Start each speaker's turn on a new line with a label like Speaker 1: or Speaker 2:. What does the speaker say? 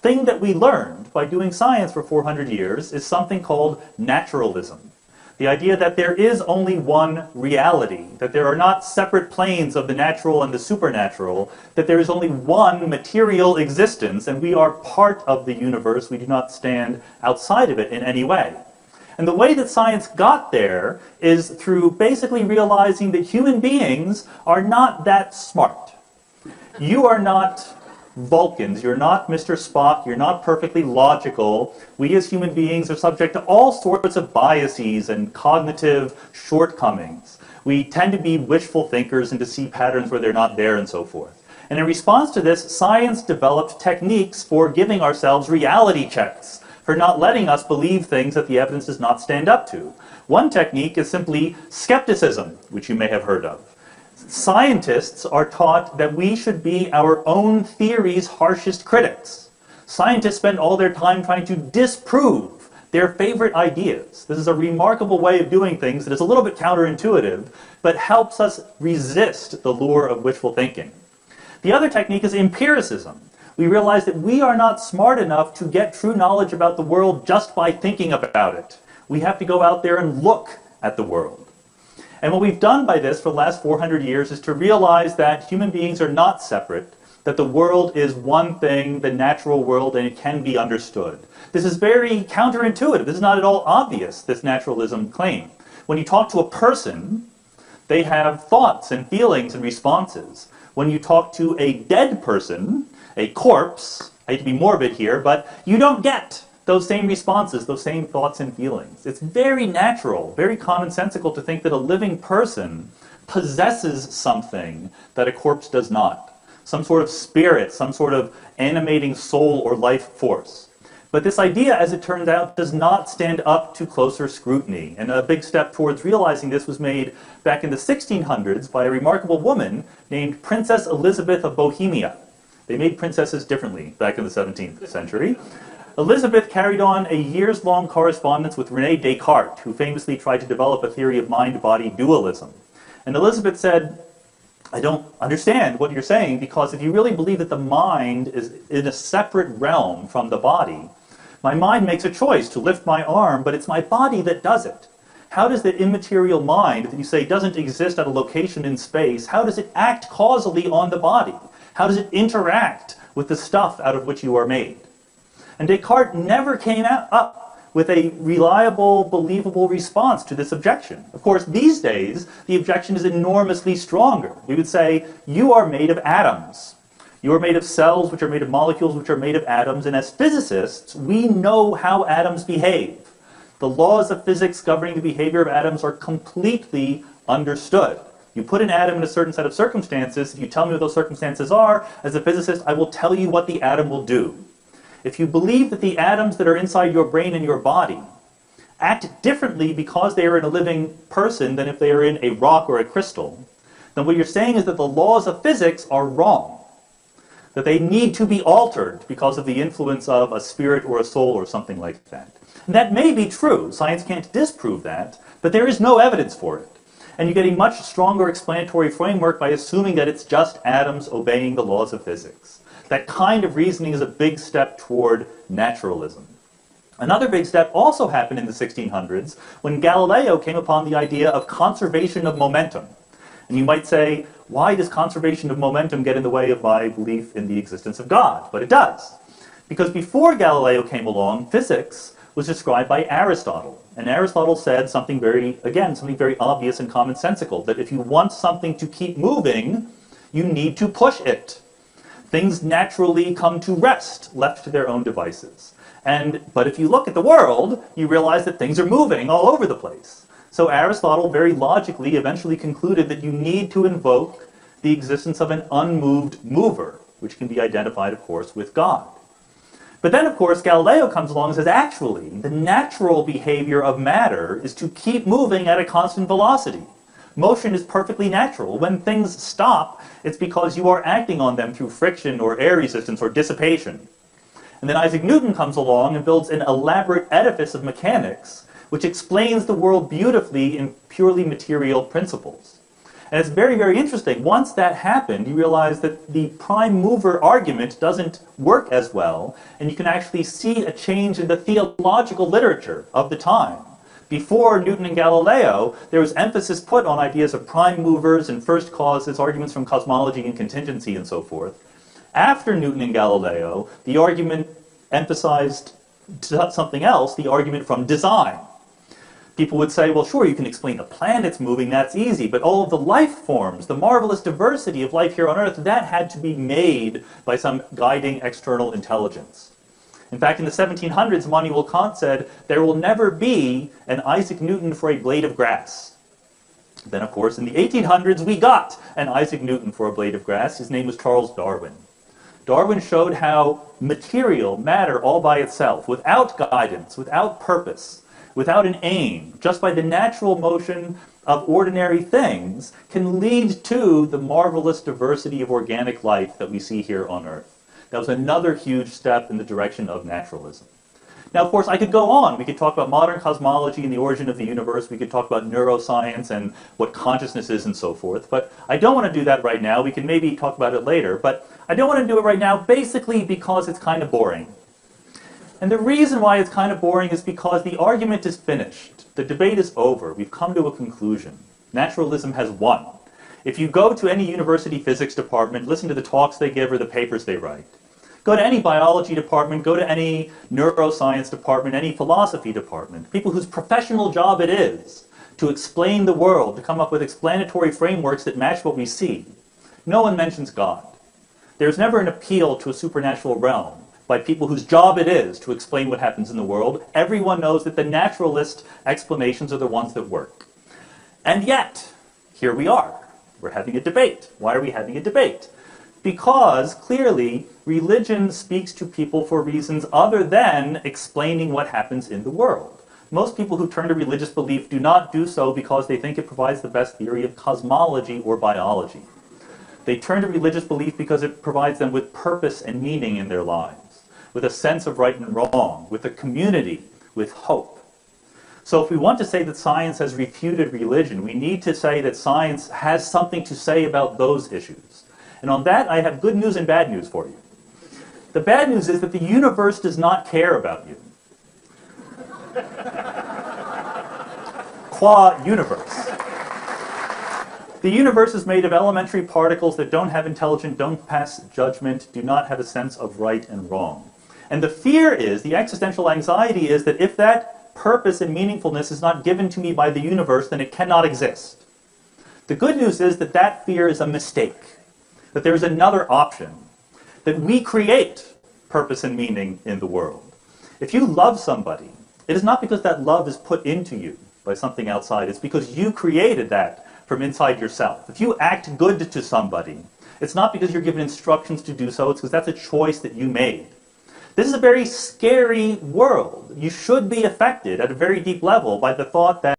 Speaker 1: thing that we learned by doing science for 400 years is something called naturalism. The idea that there is only one reality, that there are not separate planes of the natural and the supernatural, that there is only one material existence, and we are part of the universe. We do not stand outside of it in any way. And the way that science got there is through basically realizing that human beings are not that smart. You are not Vulcans, you're not Mr. Spock, you're not perfectly logical. We as human beings are subject to all sorts of biases and cognitive shortcomings. We tend to be wishful thinkers and to see patterns where they're not there and so forth. And in response to this, science developed techniques for giving ourselves reality checks, for not letting us believe things that the evidence does not stand up to. One technique is simply skepticism, which you may have heard of. Scientists are taught that we should be our own theory's harshest critics. Scientists spend all their time trying to disprove their favorite ideas. This is a remarkable way of doing things that is a little bit counterintuitive, but helps us resist the lure of wishful thinking. The other technique is empiricism. We realize that we are not smart enough to get true knowledge about the world just by thinking about it. We have to go out there and look at the world. And what we've done by this for the last 400 years is to realize that human beings are not separate, that the world is one thing, the natural world, and it can be understood. This is very counterintuitive. This is not at all obvious, this naturalism claim. When you talk to a person, they have thoughts and feelings and responses. When you talk to a dead person, a corpse, I hate to be morbid here, but you don't get those same responses, those same thoughts and feelings. It's very natural, very commonsensical to think that a living person possesses something that a corpse does not. Some sort of spirit, some sort of animating soul or life force. But this idea, as it turns out, does not stand up to closer scrutiny. And a big step towards realizing this was made back in the 1600s by a remarkable woman named Princess Elizabeth of Bohemia. They made princesses differently back in the 17th century. Elizabeth carried on a years-long correspondence with René Descartes, who famously tried to develop a theory of mind-body dualism. And Elizabeth said, I don't understand what you're saying, because if you really believe that the mind is in a separate realm from the body, my mind makes a choice to lift my arm, but it's my body that does it. How does the immaterial mind that you say doesn't exist at a location in space, how does it act causally on the body? How does it interact with the stuff out of which you are made? And Descartes never came up with a reliable, believable response to this objection. Of course, these days, the objection is enormously stronger. We would say, you are made of atoms. You are made of cells, which are made of molecules, which are made of atoms. And as physicists, we know how atoms behave. The laws of physics governing the behavior of atoms are completely understood. You put an atom in a certain set of circumstances, if you tell me what those circumstances are, as a physicist, I will tell you what the atom will do. If you believe that the atoms that are inside your brain and your body act differently because they are in a living person than if they are in a rock or a crystal, then what you're saying is that the laws of physics are wrong, that they need to be altered because of the influence of a spirit or a soul or something like that. And that may be true. Science can't disprove that, but there is no evidence for it. And you get a much stronger explanatory framework by assuming that it's just atoms obeying the laws of physics. That kind of reasoning is a big step toward naturalism. Another big step also happened in the 1600s when Galileo came upon the idea of conservation of momentum. And you might say, why does conservation of momentum get in the way of my belief in the existence of God? But it does. Because before Galileo came along, physics was described by Aristotle. And Aristotle said something very obvious and commonsensical, that if you want something to keep moving, you need to push it. Things naturally come to rest, left to their own devices. But if you look at the world, you realize that things are moving all over the place. So Aristotle very logically eventually concluded that you need to invoke the existence of an unmoved mover, which can be identified, of course, with God. But then, of course, Galileo comes along and says, actually, the natural behavior of matter is to keep moving at a constant velocity. Motion is perfectly natural. When things stop, it's because you are acting on them through friction or air resistance or dissipation. And then Isaac Newton comes along and builds an elaborate edifice of mechanics, which explains the world beautifully in purely material principles. And it's very, very interesting. Once that happened, you realize that the prime mover argument doesn't work as well, and you can actually see a change in the theological literature of the time. Before Newton and Galileo, there was emphasis put on ideas of prime movers and first causes, arguments from cosmology and contingency and so forth. After Newton and Galileo, the argument emphasized something else, the argument from design. People would say, well, sure, you can explain the planets moving, that's easy, but all of the life forms, the marvelous diversity of life here on Earth, that had to be made by some guiding external intelligence. In fact, in the 1700s, Immanuel Kant said, there will never be an Isaac Newton for a blade of grass. Then, of course, in the 1800s, we got an Isaac Newton for a blade of grass. His name was Charles Darwin. Darwin showed how material, matter all by itself, without guidance, without purpose, without an aim, just by the natural motion of ordinary things, can lead to the marvelous diversity of organic life that we see here on Earth. That was another huge step in the direction of naturalism. Now, of course, I could go on. We could talk about modern cosmology and the origin of the universe. We could talk about neuroscience and what consciousness is and so forth. But I don't want to do that right now. We can maybe talk about it later. But I don't want to do it right now basically because it's kind of boring. And the reason why it's kind of boring is because the argument is finished. The debate is over. We've come to a conclusion. Naturalism has won. If you go to any university physics department, listen to the talks they give or the papers they write. Go to any biology department, go to any neuroscience department, any philosophy department. People whose professional job it is to explain the world, to come up with explanatory frameworks that match what we see. No one mentions God. There's never an appeal to a supernatural realm by people whose job it is to explain what happens in the world. Everyone knows that the naturalist explanations are the ones that work. And yet, here we are. We're having a debate. Why are we having a debate? Because, clearly, religion speaks to people for reasons other than explaining what happens in the world. Most people who turn to religious belief do not do so because they think it provides the best theory of cosmology or biology. They turn to religious belief because it provides them with purpose and meaning in their lives, with a sense of right and wrong, with a community, with hope. So if we want to say that science has refuted religion, we need to say that science has something to say about those issues. And on that, I have good news and bad news for you. The bad news is that the universe does not care about you. Qua universe. The universe is made of elementary particles that don't have intelligence, don't pass judgment, do not have a sense of right and wrong. And the fear is, the existential anxiety is that if that purpose and meaningfulness is not given to me by the universe, then it cannot exist. The good news is that that fear is a mistake. That there is another option, that we create purpose and meaning in the world. If you love somebody, it is not because that love is put into you by something outside, it's because you created that from inside yourself. If you act good to somebody, it's not because you're given instructions to do so, it's because that's a choice that you made. This is a very scary world. You should be affected at a very deep level by the thought that